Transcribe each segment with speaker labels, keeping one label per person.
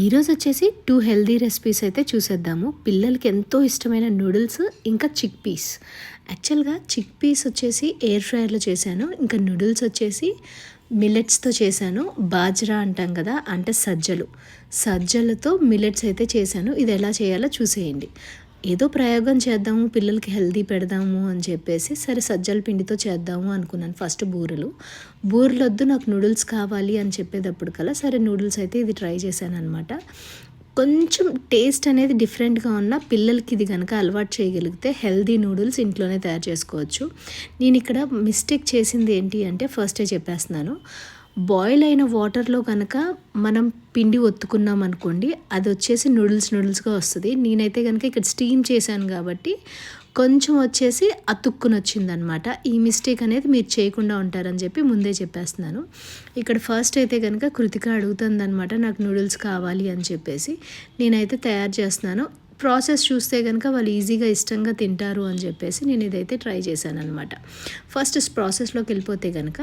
Speaker 1: ఈరోజు వచ్చేసి 2 healthy recipes అయితే చూసేద్దాము. పిల్లలకి ఎంతో ఇష్టమైన నూడిల్స్, ఇంకా చిక్ పీస్. యాక్చువల్‌గా చిక్ పీస్ వచ్చేసి ఎయిర్ ఫ్రైయర్‌లో చేశాను. ఇంకా నూడిల్స్ వచ్చేసి మిల్లెట్స్‌తో చేశాను. బాజ్రా అంటాం కదా, అంటే సజ్జలతో మిల్లెట్స్ అయితే చేశాను. ఇది ఎలా చేయాలో చూసేయండి. ఏదో ప్రయోగం చేద్దాము, పిల్లలకి హెల్తీ పెడదాము అని చెప్పేసి సరే సజ్జల పిండితో చేద్దాము అనుకున్నాను. ఫస్ట్ బూరెలు వద్దు, నాకు నూడిల్స్ కావాలి అని చెప్పేటప్పుడు కల్లా సరే నూడిల్స్ అయితే ఇది ట్రై చేశాను అనమాట. కొంచెం టేస్ట్ అనేది డిఫరెంట్గా ఉన్న పిల్లలకి ఇది కనుక అలవాటు చేయగలిగితే హెల్దీ నూడిల్స్ ఇంట్లోనే తయారు చేసుకోవచ్చు. నేను ఇక్కడ మిస్టేక్ చేసింది ఏంటి అంటే ఫస్టే చెప్పేస్తున్నాను. బాయిల్ అయిన వాటర్లో కనుక మనం పిండి ఒత్తుకున్నాం అనుకోండి, అది వచ్చేసి నూడిల్స్గా వస్తుంది. నేనైతే కనుక ఇక్కడ స్టీమ్ చేశాను కాబట్టి కొంచెం వచ్చేసి అతుక్కుని వచ్చిందనమాట. ఈ మిస్టేక్ అనేది మీరు చేయకుండా ఉంటారని చెప్పి ముందే చెప్పేస్తున్నాను. ఇక్కడ ఫస్ట్ అయితే కనుక కృతిక అడుగుతుందనమాట, నాకు నూడిల్స్ కావాలి అని చెప్పేసి. నేనైతే తయారు చేస్తున్నాను. ప్రాసెస్ చూస్తే కనుక వాళ్ళు ఈజీగా ఇష్టంగా తింటారు అని చెప్పేసి నేను ఇదైతే ట్రై చేశాను అనమాట. ఫస్ట్ ప్రాసెస్లోకి వెళ్ళిపోతే కనుక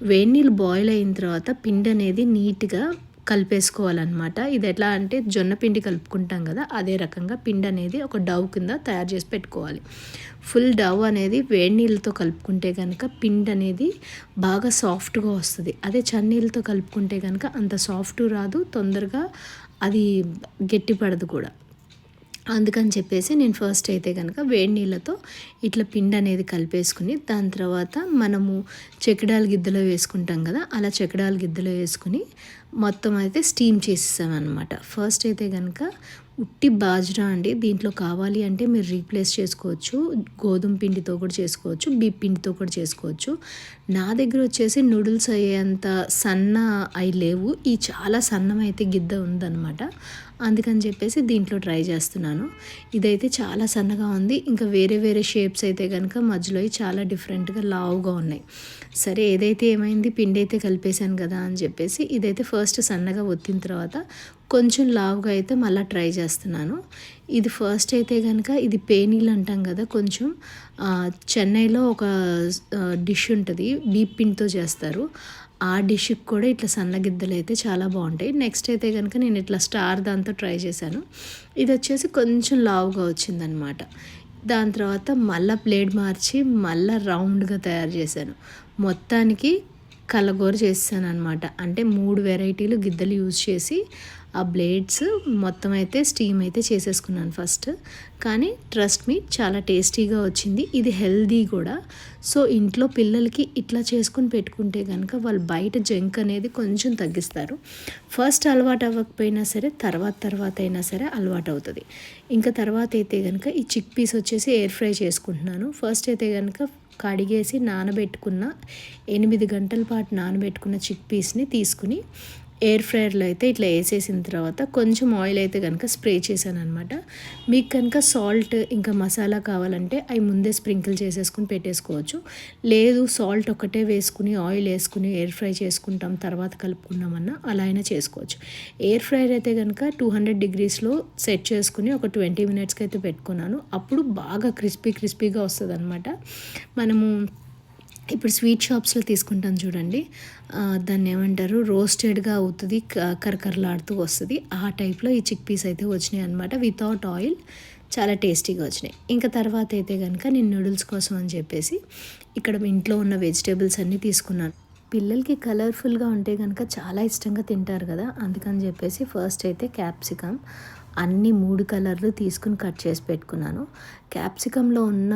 Speaker 1: వేడి నీళ్ళు బాయిల్ అయిన తర్వాత పిండి అనేది నీట్గా కలిపేసుకోవాలన్నమాట. ఇది ఎట్లా అంటే జొన్న పిండి కలుపుకుంటాం కదా, అదే రకంగా పిండి అనేది ఒక డవ్ కింద తయారు చేసి పెట్టుకోవాలి. ఫుల్ డవ్ అనేది వేడి నీళ్ళతో కలుపుకుంటే కనుక పిండి అనేది బాగా సాఫ్ట్గా వస్తుంది. అదే చన్నీళ్ళతో కలుపుకుంటే కనుక అంత సాఫ్ట్ రాదు, తొందరగా అది గట్టిపడదు కూడా. అందుకని చెప్పేసి నేను ఫస్ట్ అయితే కనుక వేడి నీళ్ళతో ఇట్లా పిండి అనేది కలిపేసుకుని, దాని తర్వాత మనము చెకిడాల గిద్దలో వేసుకుంటాం కదా, అలా చెకిడాల గిద్దలో వేసుకుని మొత్తం అయితే స్టీమ్ చేసేసామన్నమాట. ఫస్ట్ అయితే కనుక ఉట్టి బాజ్రా అండి. దీంట్లో కావాలి అంటే మీరు రీప్లేస్ చేసుకోవచ్చు, గోధుమ పిండితో కూడా చేసుకోవచ్చు, బియ్య పిండితో కూడా చేసుకోవచ్చు. నా దగ్గర వచ్చేసి నూడిల్స్ అయ్యేంత సన్న అవి లేవు, ఈ చాలా సన్నమైతే గిద్ద ఉందన్నమాట. అందుకని చెప్పేసి దీంట్లో ట్రై చేస్తున్నాను. ఇదైతే చాలా సన్నగా ఉంది. ఇంకా వేరే షేప్స్ అయితే కనుక మధ్యలో చాలా డిఫరెంట్గా లావుగా ఉన్నాయి. సరే ఏదైతే ఏమైంది, పిండి అయితే కలిపేశాను కదా అని చెప్పేసి ఇదైతే ఫస్ట్ సన్నగా ఒత్తిన తర్వాత కొంచెం లావుగా అయితే మళ్ళీ ట్రై చేస్తున్నాను. ఇది ఫస్ట్ అయితే కనుక ఇది పేనీలు అంటాం కదా, కొంచెం చెన్నైలో ఒక డిష్ ఉంటుంది, బీప్ పిండితో చేస్తారు. ఆ డిష్కి కూడా ఇట్లా సన్నగిద్దలు అయితే చాలా బాగుంటాయి. నెక్స్ట్ అయితే కనుక నేను ఇట్లా స్టార్ దాంతో ట్రై చేశాను. ఇది వచ్చేసి కొంచెం లావుగా వచ్చిందనమాట. దాని తర్వాత మళ్ళీ ప్లేట్ మార్చి మళ్ళీ రౌండ్గా తయారు చేశాను. మొత్తానికి కలగూర చేసాను అనమాట. అంటే 3 వెరైటీలు గిద్దలు యూజ్ చేసి ఆ బ్లేడ్స్ మొత్తం అయితే స్టీమ్ అయితే చేసేసుకున్నాను ఫస్ట్. కానీ ట్రస్ట్ మీ, చాలా టేస్టీగా వచ్చింది. ఇది హెల్దీ కూడా. సో ఇంట్లో పిల్లలకి ఇట్లా చేసుకుని పెట్టుకుంటే కనుక వాళ్ళు బయట జంక్ అనేది కొంచెం తగ్గిస్తారు. ఫస్ట్ అలవాటు అవ్వకపోయినా సరే తర్వాత అయినా సరే అలవాటు అవుతుంది. ఇంకా తర్వాత అయితే కనుక ఈ చిక్ పీస్ వచ్చేసి ఎయిర్ ఫ్రై చేసుకుంటున్నాను. ఫస్ట్ అయితే కనుక కడిగేసి నానబెట్టుకున్న 8 గంటల పాటు నానబెట్టుకున్న చిక్ పీస్ని తీసుకుని ఎయిర్ ఫ్రైయర్లో అయితే ఇట్లా వేసేసిన తర్వాత కొంచెం ఆయిల్ అయితే కనుక స్ప్రే చేశాను అనమాట. మీకు కనుక సాల్ట్ ఇంకా మసాలా కావాలంటే అవి ముందే స్ప్రింకిల్ చేసేసుకుని పెట్టేసుకోవచ్చు. లేదు సాల్ట్ ఒకటే వేసుకుని ఆయిల్ వేసుకుని ఎయిర్ ఫ్రై చేసుకుంటాం తర్వాత కలుపుకున్నామన్నా అలా అయినా చేసుకోవచ్చు. ఎయిర్ ఫ్రైయర్ అయితే కనుక 200 degreesలో సెట్ చేసుకుని ఒక 20 minutesకి అయితే పెట్టుకున్నాను. అప్పుడు బాగా క్రిస్పీగా వస్తుంది అనమాట. మనము ఇప్పుడు స్వీట్ షాప్స్లో తీసుకుంటాం చూడండి, దాన్ని ఏమంటారు, రోస్టెడ్గా అవుతుంది, కరకరలాడుతూ వస్తుంది. ఆ టైప్లో ఈ చిక్ పీస్ అయితే వచ్చినాయి అనమాట, వితౌట్ ఆయిల్. చాలా టేస్టీగా వచ్చినాయి. ఇంకా తర్వాత అయితే కనుక నేను నూడిల్స్ కోసం అని చెప్పేసి ఇక్కడ ఇంట్లో ఉన్న వెజిటేబుల్స్ అన్నీ తీసుకున్నాను. పిల్లలకి కలర్ఫుల్గా ఉంటే కనుక చాలా ఇష్టంగా తింటారు కదా, అందుకని చెప్పేసి ఫస్ట్ అయితే క్యాప్సికమ్ అన్ని 3 కలర్లు తీసుకుని కట్ చేసి పెట్టుకున్నాను. క్యాప్సికంలో ఉన్న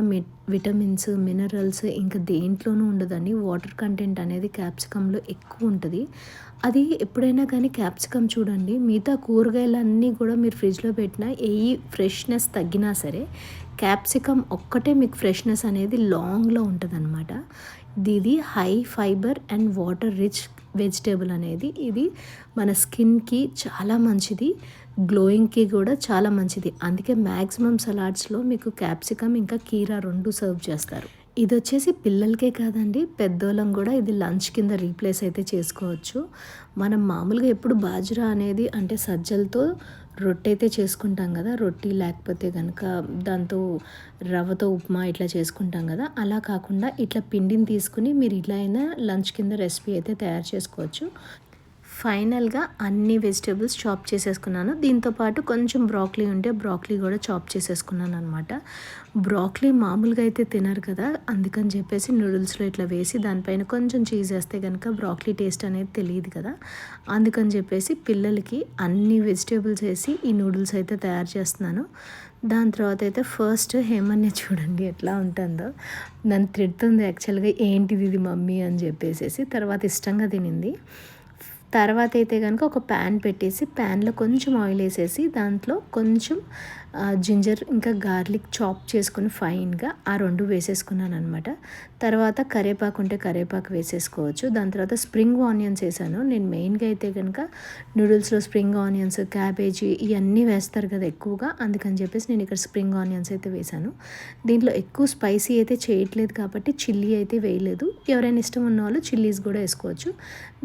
Speaker 1: విటమిన్స్, మినరల్స్ ఇంకా దేంట్లోనూ ఉండదండి. వాటర్ కంటెంట్ అనేది క్యాప్సికంలో ఎక్కువ ఉంటుంది. అది ఎప్పుడైనా కానీ క్యాప్సికమ్ చూడండి, మిగతా కూరగాయలన్నీ కూడా మీరు ఫ్రిడ్జ్లో పెట్టినా ఫ్రెష్నెస్ తగ్గినా సరే క్యాప్సికమ్ ఒక్కటే మీకు ఫ్రెష్నెస్ అనేది లాంగ్లో ఉంటుందన్నమాట. ఇది high fibre and water rich vegetable అనేది. ఇది మన స్కిన్కి చాలా మంచిది, గ్లోయింగ్కి కూడా చాలా మంచిది. అందుకే మ్యాక్సిమం సలాడ్స్లో మీకు క్యాప్సికమ్ ఇంకా కీరా 2 సర్వ్ చేస్తారు. ఇది వచ్చేసి పిల్లలకే కాదండి, పెద్దోళ్ళం కూడా ఇది లంచ్ కింద రీప్లేస్ అయితే చేసుకోవచ్చు. మనం మామూలుగా ఎప్పుడు బాజ్రా అనేది అంటే సజ్జలతో రొట్టె అయితే చేసుకుంటాం కదా, రొట్టి లేకపోతే కనుక దాంతో రవ్వతో ఉప్మా ఇట్లా చేసుకుంటాం కదా, అలా కాకుండా ఇట్లా పిండిని తీసుకుని మీరు ఇలా అయినా లంచ్ కింద రెసిపీ అయితే తయారు చేసుకోవచ్చు. ఫైనల్గా అన్ని వెజిటేబుల్స్ చాప్ చేసేసుకున్నాను. దీంతో పాటు కొంచెం బ్రాక్లీ ఉంటే బ్రాక్లీ కూడా చాప్ చేసేసుకున్నాను అనమాట. బ్రాక్లీ మామూలుగా అయితే తినరు కదా, అందుకని చెప్పేసి నూడిల్స్లో ఇట్లా వేసి దానిపైన కొంచెం చీజ్ వేస్తే కనుక బ్రాక్లీ టేస్ట్ అనేది తెలియదు కదా, అందుకని చెప్పేసి పిల్లలకి అన్ని వెజిటేబుల్స్ వేసి ఈ నూడిల్స్ అయితే తయారు చేస్తున్నాను. దాని తర్వాత అయితే ఫస్ట్ హేమన్య చూడండి ఎట్లా ఉంటుందో, నన్ను తిడుతుంది యాక్చువల్గా, ఏంటిది ఇది మమ్మీ అని చెప్పేసి. తర్వాత ఇష్టంగా తినింది. తర్వాత అయితే కనుక ఒక ప్యాన్ పెట్టేసి ప్యాన్లో కొంచెం ఆయిల్ వేసేసి దాంట్లో కొంచెం జింజర్ ఇంకా గార్లిక్ చాప్ చేసుకుని ఫైన్గా ఆ రెండు వేసేసుకున్నాను అనమాట. తర్వాత కరివేపాకు ఉంటే కరివేపాకు వేసేసుకోవచ్చు. దాని తర్వాత స్ప్రింగ్ ఆనియన్స్ వేసాను. నేను మెయిన్గా అయితే కనుక నూడిల్స్లో స్ప్రింగ్ ఆనియన్స్, క్యాబేజీ ఇవన్నీ వేస్తారు కదా ఎక్కువగా, అందుకని చెప్పేసి నేను ఇక్కడ స్ప్రింగ్ ఆనియన్స్ అయితే వేసాను. దీంట్లో ఎక్కువ స్పైసీ అయితే చేయట్లేదు కాబట్టి చిల్లీ అయితే వేయలేదు. ఎవరైనా ఇష్టం ఉన్న వాళ్ళు చిల్లీస్ కూడా వేసుకోవచ్చు.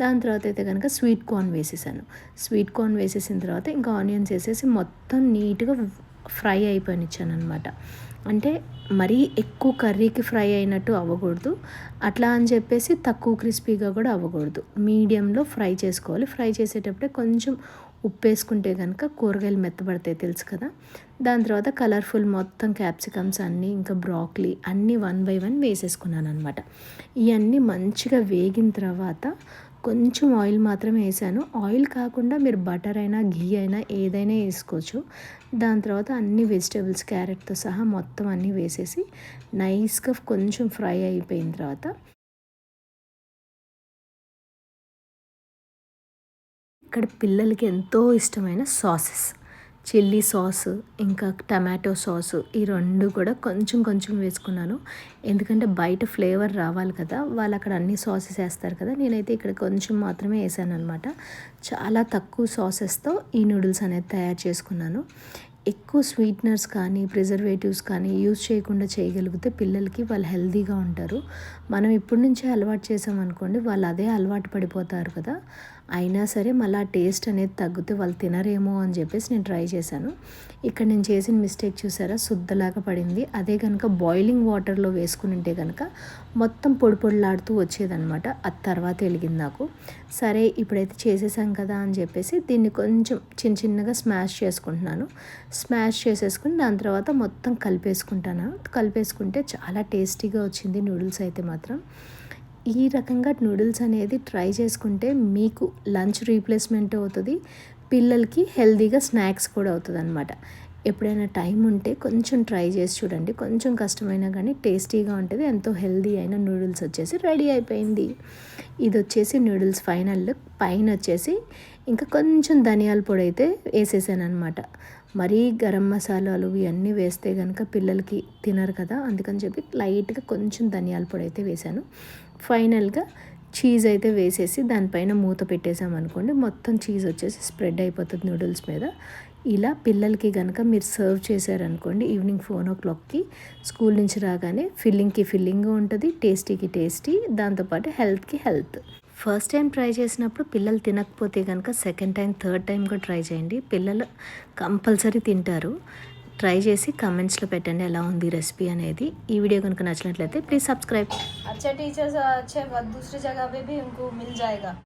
Speaker 1: దాని తర్వాత అయితే కనుక స్వీట్ కార్న్ వేసేసాను. స్వీట్ కార్న్ వేసేసిన తర్వాత ఇంకా ఆనియన్స్ వేసేసి మొత్తం నీట్గా ఫ్రై అయిపోయినిచ్చాను అనమాట. అంటే మరీ ఎక్కువ కర్రీకి ఫ్రై అయినట్టు అవ్వకూడదు, అట్లా అని చెప్పేసి తక్కువ క్రిస్పీగా కూడా అవ్వకూడదు, మీడియంలో ఫ్రై చేసుకోవాలి. ఫ్రై చేసేటప్పుడే కొంచెం ఉప్పు వేసుకుంటే కనుక కూరగాయలు మెత్తబడతాయి తెలుసు కదా. దాని తర్వాత కలర్ఫుల్ మొత్తం క్యాప్సికమ్స్ అన్నీ ఇంకా బ్రాక్లీ అన్నీ 1 by 1 వేసేసుకున్నాను అనమాట. ఇవన్నీ మంచిగా వేగిన తర్వాత కొంచెం ఆయిల్ మాత్రమే వేసాను. ఆయిల్ కాకుండా మీరు బటర్ అయినా ఘీ అయినా ఏదైనా వేసుకోవచ్చు. దాని తర్వాత అన్ని వెజిటేబుల్స్ క్యారెట్తో సహా మొత్తం అన్నీ వేసేసి నైస్గా కొంచెం ఫ్రై అయిపోయిన తర్వాత ఇక్కడ పిల్లలకి ఎంతో ఇష్టమైన సాసెస్, చిల్లీ సాస్ ఇంకా టమాటో సాస్, ఈ రెండు కూడా కొంచెం కొంచెం వేసుకున్నాను. ఎందుకంటే బయట ఫ్లేవర్ రావాలి కదా, వాళ్ళు అక్కడ అన్ని సాసెస్ వేస్తారు కదా, నేనైతే ఇక్కడ కొంచెం మాత్రమే వేసాను అనమాట. చాలా తక్కువ సాసెస్తో ఈ నూడిల్స్ అనేది తయారు చేసుకున్నాను. ఎక్కువ స్వీట్నర్స్ కానీ ప్రిజర్వేటివ్స్ కానీ యూజ్ చేయకుండా చేయగలిగితే పిల్లలకి వాళ్ళు హెల్తీగా ఉంటారు. మనం ఇప్పటి నుంచే అలవాటు చేసామనుకోండి వాళ్ళు అదే అలవాటు పడిపోతారు కదా, అయినా సరే మళ్ళీ ఆ టేస్ట్ అనేది తగ్గితే వాళ్ళు తినరేమో అని చెప్పేసి నేను ట్రై చేశాను. ఇక్కడ నేను చేసిన మిస్టేక్ చూసారా, శుద్ధలాగా పడింది. అదే కనుక బాయిలింగ్ వాటర్లో వేసుకుని ఉంటే కనుక మొత్తం పొడి పొడిలాడుతూ వచ్చేదనమాట. అది తర్వాత వెలిగింది నాకు. సరే ఇప్పుడైతే చేసేసాం కదా అని చెప్పేసి దీన్ని కొంచెం చిన్న చిన్నగా స్మాష్ చేసుకుంటున్నాను. స్మాష్ చేసేసుకుని దాని తర్వాత మొత్తం కలిపేసుకుంటే చాలా టేస్టీగా వచ్చింది నూడిల్స్ అయితే మాత్రం. ఈ రకంగా నూడిల్స్ అనేది ట్రై చేసుకుంటే మీకు లంచ్ రీప్లేస్మెంట్ అవుతుంది, పిల్లలకి హెల్తీగా స్నాక్స్ కూడా అవుతుంది అనమాట. ఎప్పుడైనా టైం ఉంటే కొంచెం ట్రై చేసి చూడండి. కొంచెం కష్టమైనా కానీ టేస్టీగా ఉంటుంది. ఎంతో హెల్తీ అయిన నూడిల్స్ వచ్చేసి రెడీ అయిపోయింది. ఇది వచ్చేసి నూడిల్స్ ఫైనల్ లుక్. పైన వచ్చేసి ఇంకా కొంచెం ధనియాల పొడి అయితే వేసేసాను అనమాట. మరీ గరం మసాలాలు ఇవన్నీ వేస్తే కనుక పిల్లలకి తినరు కదా, అందుకని చెప్పి లైట్గా కొంచెం ధనియాల పొడి అయితే వేసాను. ఫైనల్గా చీజ్ అయితే వేసేసి దానిపైన మూత పెట్టేసామనుకోండి మొత్తం చీజ్ వచ్చేసి స్ప్రెడ్ అయిపోతుంది నూడిల్స్ మీద. ఇలా పిల్లలకి కనుక మీరు సర్వ్ చేశారనుకోండి ఈవినింగ్ 4 o'clockకి స్కూల్ నుంచి రాగానే ఫిల్లింగ్కి ఫిల్లింగ్ ఉంటుంది, టేస్టీకి టేస్టీ, దాంతోపాటు హెల్త్కి హెల్త్. ఫస్ట్ టైం ట్రై చేసినప్పుడు పిల్లలు తినకపోతే కనుక సెకండ్ టైం థర్డ్ టైం కూడా ట్రై చేయండి, పిల్లలు కంపల్సరీ తింటారు. ట్రై చేసి కమెంట్స్లో పెట్టండి ఎలా ఉంది రెసిపీ అనేది. ఈ వీడియో కనుక నచ్చినట్లయితే ప్లీజ్ సబ్స్క్రైబ్.
Speaker 2: अच्छे टीचर्स अच्छे दूसरी जगह पे भी उनको मिल जाएगा.